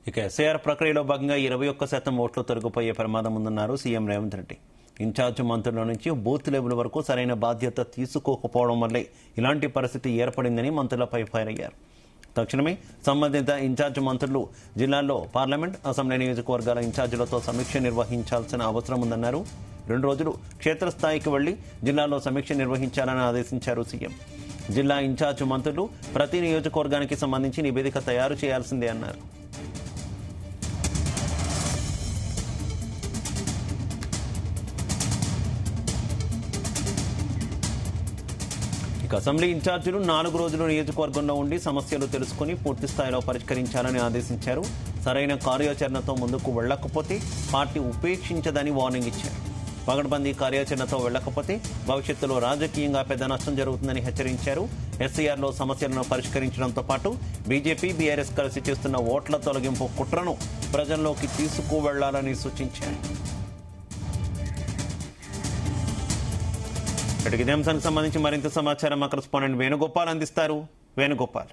ఇక ఎస్ఐఆర్ ప్రక్రియలో భాగంగా 21% ఓట్లు తొలగిపోయే ప్రమాదం ఉందన్నారు సీఎం రేవంత్ రెడ్డి. ఇన్ఛార్జ్ మంత్రుల నుంచి బూత్ లెవెల్ వరకు సరైన బాధ్యత తీసుకోకపోవడం వల్లే ఇలాంటి పరిస్థితి ఏర్పడిందని మంత్రులపై ఫైర్ అయ్యారు. తక్షణమే సంబంధిత ఇన్ఛార్జ్ మంత్రులు జిల్లాల్లో పార్లమెంట్, అసెంబ్లీ నియోజకవర్గాల ఇన్ఛార్జీలతో సమీక్ష నిర్వహించాల్సిన అవసరం ఉందన్నారు. 2 రోజులు క్షేత్రస్థాయికి వెళ్లి జిల్లాలో సమీక్ష నిర్వహించాలని ఆదేశించారు సీఎం. జిల్లా ఇన్ఛార్జ్ మంత్రులు ప్రతి నియోజకవర్గానికి సంబంధించి నివేదిక తయారు చేయాల్సిందే అన్నారు. ఇక అసెంబ్లీ ఇన్ఛార్జీలు 4 రోజులు నియోజకవర్గంలో ఉండి సమస్యలు తెలుసుకుని పూర్తి స్థాయిలో పరిష్కరించాలని ఆదేశించారు. సరైన కార్యాచరణతో ముందుకు వెళ్లకపోతే పార్టీ ఉపేక్షించదని వార్నింగ్ ఇచ్చారు. పగడ్బందీ కార్యాచరణతో వెళ్లకపోతే భవిష్యత్తులో రాజకీయంగా పెద్ద నష్టం జరుగుతుందని హెచ్చరించారు. ఎస్ఐఆర్లో సమస్యలను పరిష్కరించడంతో పాటు బీజేపీ, బీఆర్ఎస్ కలిసి చేస్తున్న ఓట్ల తొలగింపు కుట్రను ప్రజల్లోకి తీసుకువెళ్లాలని సూచించారు. ఇదే అంశానికి సంబంధించి మరింత సమాచారం మా కరెస్పాండెంట్ వేణుగోపాల్ అందిస్తారు. వేణుగోపాల్.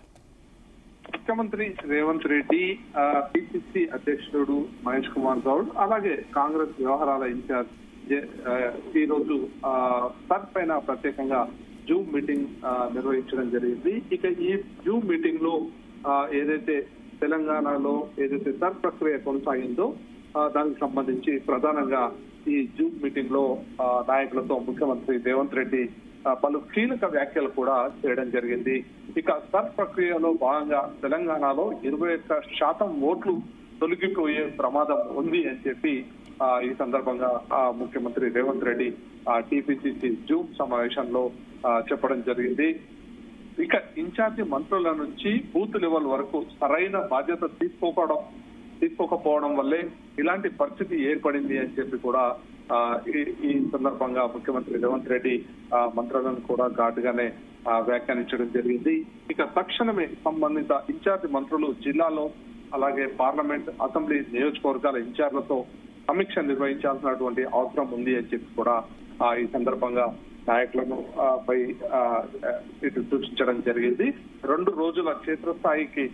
ముఖ్యమంత్రి రేవంత్ రెడ్డి, పిసిసి అధ్యక్షుడు మహేష్ కుమార్ గౌడ్, అలాగే కాంగ్రెస్ వ్యవహారాల ఇన్ఛార్జ్ ఈ రోజు సర్ పైన ప్రత్యేకంగా జూమ్ మీటింగ్ నిర్వహించడం జరిగింది. ఇక ఈ జూమ్ మీటింగ్ లో ఏదైతే తెలంగాణలో ఏదైతే సర్ ప్రక్రియ కొనసాగిందో దానికి సంబంధించి ప్రధానంగా ఈ జూమ్ మీటింగ్ లో నాయకులతో ముఖ్యమంత్రి రేవంత్ రెడ్డి పలు కీలక వ్యాఖ్యలు కూడా చేయడం జరిగింది. ఇక సర్ ప్రక్రియలో భాగంగా తెలంగాణలో 21% ఓట్లు తొలగిపోయే ప్రమాదం ఉంది అని చెప్పి ఈ సందర్భంగా ముఖ్యమంత్రి రేవంత్ రెడ్డి టీపీసీసీ జూమ్ సమావేశంలో చెప్పడం జరిగింది. ఇక ఇన్ఛార్జి మంత్రుల నుంచి బూత్ లెవెల్ వరకు సరైన బాధ్యత తీసుకోకపోవడం వల్లే ఇలాంటి పరిస్థితి ఏర్పడింది అని చెప్పి కూడా ఈ సందర్భంగా ముఖ్యమంత్రి రేవంత్ రెడ్డి మంత్రులను కూడా ఘాటుగానే వ్యాఖ్యానించడం జరిగింది. ఇక తక్షణమే సంబంధిత ఇన్ఛార్జి మంత్రులు జిల్లాలో అలాగే పార్లమెంట్, అసెంబ్లీ నియోజకవర్గాల ఇన్ఛార్జ్లతో సమీక్ష నిర్వహించాల్సినటువంటి అవసరం ఉంది అని చెప్పి కూడా ఈ సందర్భంగా నాయకులను పై ఇటు సూచించడం జరిగింది. 2 రోజుల క్షేత్రస్థాయికి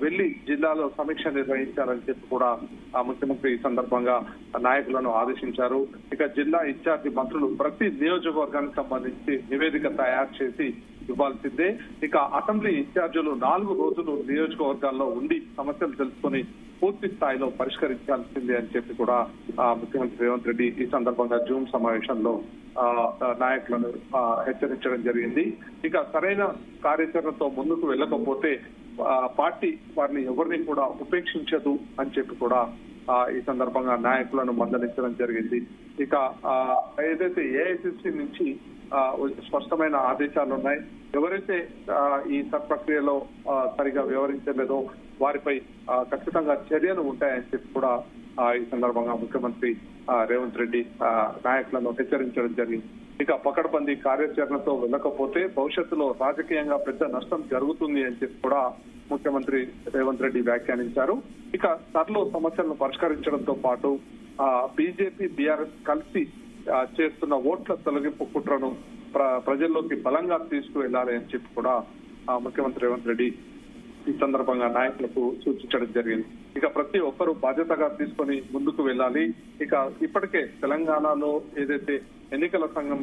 వెళ్లి జిల్లాలో సమీక్ష నిర్వహించాలని చెప్పి కూడా ముఖ్యమంత్రి ఈ సందర్భంగా నాయకులను ఆదేశించారు. ఇక జిల్లా ఇన్ఛార్జి మంత్రులు ప్రతి నియోజకవర్గానికి సంబంధించి నివేదిక తయారు చేసి ఇవ్వాల్సిందే. ఇక అసెంబ్లీ ఇన్ఛార్జీలు 4 రోజులు నియోజకవర్గాల్లో ఉండి సమస్యలు తెలుసుకుని పూర్తి స్థాయిలో పరిష్కరించాల్సిందే అని చెప్పి కూడా ముఖ్యమంత్రి రేవంత్ రెడ్డి ఈ సందర్భంగా జూమ్ సమావేశంలో నాయకులను హెచ్చరించడం జరిగింది. ఇక సరైన కార్యాచరణతో ముందుకు వెళ్ళకపోతే పార్టీ వారిని ఎవరిని కూడా ఉపేక్షించదు అని చెప్పి కూడా ఈ సందర్భంగా నాయకులను మందలించడం జరిగింది. ఇక ఏదైతే ఏఐసిసి నుంచి స్పష్టమైన ఆదేశాలు ఉన్నాయి, ఎవరైతే ఈ సర్ ప్రక్రియలో సరిగా వ్యవహరించలేదో వారిపై ఖచ్చితంగా చర్యలు ఉంటాయని చెప్పి కూడా ఈ సందర్భంగా ముఖ్యమంత్రి రేవంత్ రెడ్డి నాయకులను హెచ్చరించడం జరిగింది. ఇక పకడ్బందీ కార్యాచరణతో వెళ్ళకపోతే భవిష్యత్తులో రాజకీయంగా పెద్ద నష్టం జరుగుతుంది అని చెప్పి కూడా ముఖ్యమంత్రి రేవంత్ రెడ్డి వ్యాఖ్యానించారు. ఇక సర్లో సమస్యలను పరిష్కరించడంతో పాటు బీజేపీ, బీఆర్ఎస్ కలిసి చేస్తున్న ఓట్ల తొలగింపు కుట్రను ప్రజల్లోకి బలంగా తీసుకువెళ్లాలి అని చెప్పి కూడా ముఖ్యమంత్రి రేవంత్ రెడ్డి ఈ సందర్భంగా నాయకులకు సూచించడం జరిగింది. ఇక ప్రతి ఒక్కరూ బాధ్యతగా తీసుకొని ముందుకు వెళ్ళాలి. ఇక ఇప్పటికే తెలంగాణలో ఏదైతే ఎన్నికల సంఘం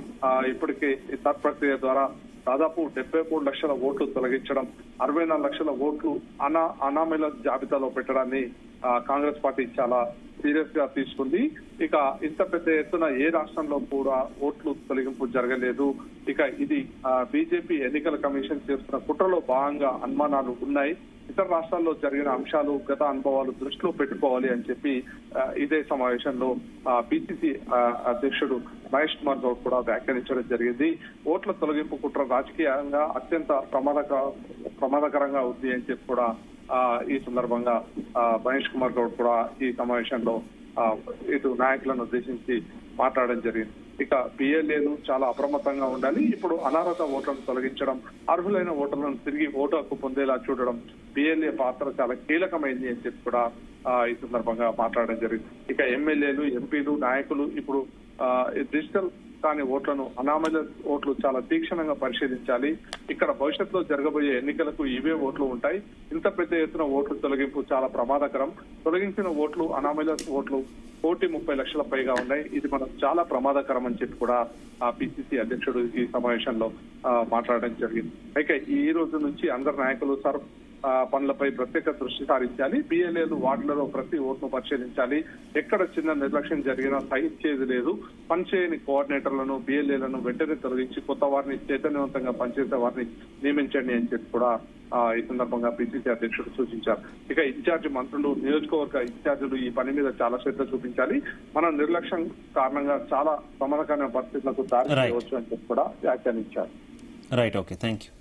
ఇప్పటికే సర్ ప్రక్రియ ద్వారా దాదాపు 73 లక్షల ఓట్లు తొలగించడం, 64 లక్షల ఓట్లు అనామీల జాబితాలో పెట్టడాన్ని కాంగ్రెస్ పార్టీ చాలా సీరియస్ గా తీసుకుంది. ఇక ఇంత పెద్ద ఎత్తున ఏ రాష్ట్రంలో కూడా ఓట్లు తొలగింపు జరగలేదు. ఇక ఇది బీజేపీ ఎన్నికల కమిషన్ చేస్తున్న కుట్రలో భాగంగా అనుమానాలు ఉన్నాయి. ఇతర రాష్ట్రాల్లో జరిగిన అంశాలు, గత అనుభవాలు దృష్టిలో పెట్టుకోవాలి అని చెప్పి ఇదే సమావేశంలో పిసిసి అధ్యక్షుడు మహేష్ కుమార్ గౌడ్ కూడా వ్యాఖ్యానించడం జరిగింది. ఓట్ల తొలగింపు కుట్ర రాజకీయంగా అత్యంత ప్రమాదకరంగా ఉంది అని చెప్పి కూడా ఈ సందర్భంగా మహేష్ కుమార్ గౌడ్ కూడా ఈ సమావేశంలో ఇటు నాయకులను ఉద్దేశించి మాట్లాడడం జరిగింది. ఇక పిఎల్ఏలు చాలా అప్రమత్తంగా ఉండాలి. ఇప్పుడు అనర్హత ఓట్లను తొలగించడం, అర్హులైన ఓటర్లను తిరిగి ఓటు హక్కు పొందేలా చూడడం, పిఎల్ఏ పాత్ర చాలా కీలకమైంది అని చెప్పి కూడా ఈ సందర్భంగా మాట్లాడడం జరిగింది. ఇక ఎమ్మెల్యేలు, ఎంపీలు, నాయకులు ఇప్పుడు డిజిటల్ కానీ ఓట్లను అనామయ ఓట్లు చాలా తీక్షణంగా పరిశీలించాలి. ఇక్కడ భవిష్యత్తులో జరగబోయే ఎన్నికలకు ఇవే ఓట్లు ఉంటాయి. ఇంత పెద్ద ఎత్తున ఓట్లు తొలగింపు చాలా ప్రమాదకరం. తొలగించిన ఓట్లు అనామయ ఓట్లు 1,30 లక్షల పైగా ఉన్నాయి. ఇది మనకు చాలా ప్రమాదకరం అని చెప్పి కూడా ఆ పిసిసి అధ్యక్షుడు ఈ సమావేశంలో మాట్లాడడం జరిగింది. అయితే ఈ రోజు నుంచి అందరు నాయకులు పనులపై ప్రత్యేక దృష్టి సారించాలి. బిఎల్ఏలు వార్డులలో ప్రతి ఓటును పరిశీలించాలి. ఎక్కడ చిన్న నిర్లక్ష్యం జరిగినా సహించేది లేదు. పనిచేయని కోఆర్డినేటర్లను బిఎల్ఏలను వెంటనే తొలగించి కొత్త వారిని చైతన్యవంతంగా పనిచేసే వారిని నియమించండి అని చెప్పి కూడా ఈ సందర్భంగా పిసిసి అధ్యక్షుడు సూచించారు. ఇక ఇన్ఛార్జి మంత్రులు, నియోజకవర్గ ఇన్ఛార్జీలు ఈ పని మీద చాలా శ్రద్ధ చూపించాలి. మన నిర్లక్ష్యం కారణంగా చాలా ప్రమాదకరమైన పరిస్థితులకు దారి తీయవచ్చు అని చెప్పి కూడా వ్యాఖ్యానించారు. Right, okay, thank you.